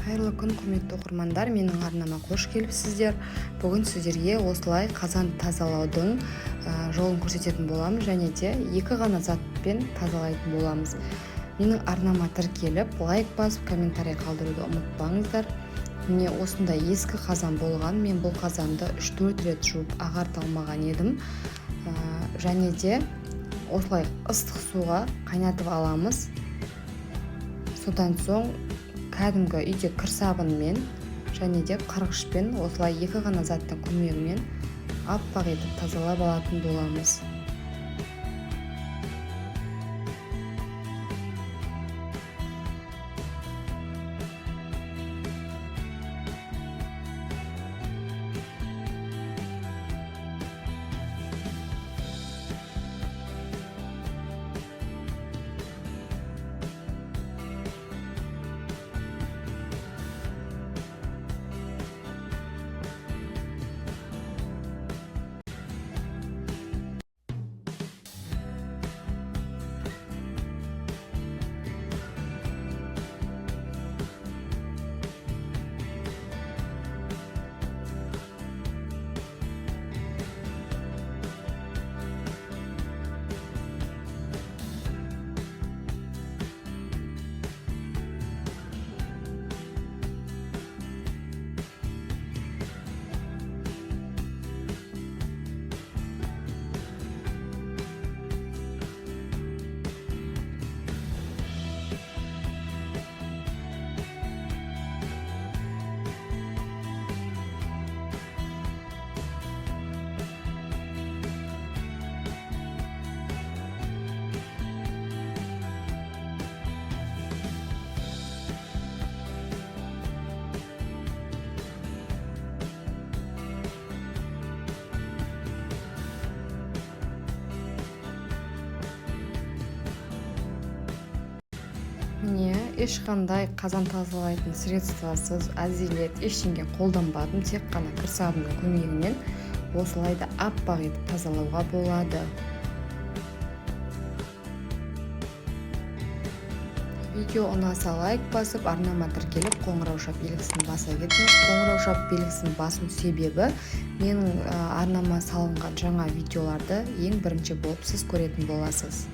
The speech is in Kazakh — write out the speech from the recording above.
Қайырлы күн, құрметті оқырмандар, менің арнама қош келіпсіздер. Бүгін сіздерге осылай қазан тазалаудың жолын көрсететін боламыз, және де екі ғана затпен тазалайтын боламыз. Менің арнама тіркеліп, лайк басып, комментарий қалдыруды ұмытпаңыздар. Міне осындай ескі қазан болған, мен бұл қазанды 3-4 рет жуып ағарта алмаған едім. Және де осылай ыстық суға қайнатып аламыз. Содан соң кәдімгі үйде кір сабынмен және де қырғышпен осылай екі ғана заттың көмегімен аппақ етіп тазалап алатын боламыз. Міне, ешқандай қазан тазалайтын средствосыз, әзілет, ештеңе қолданбадым, тек қана кір сабынның көмегімен осылай да аппақ етіп тазалауға болады. Видео ұнаса лайк басып, арнама тіркеліп, қоңырау шап белгісін баса кетіңіз. Қоңырау шап белгісін басу себебі менің арнама салынған жаңа видеоларды ең бірінші болып сіз көретін боласыз.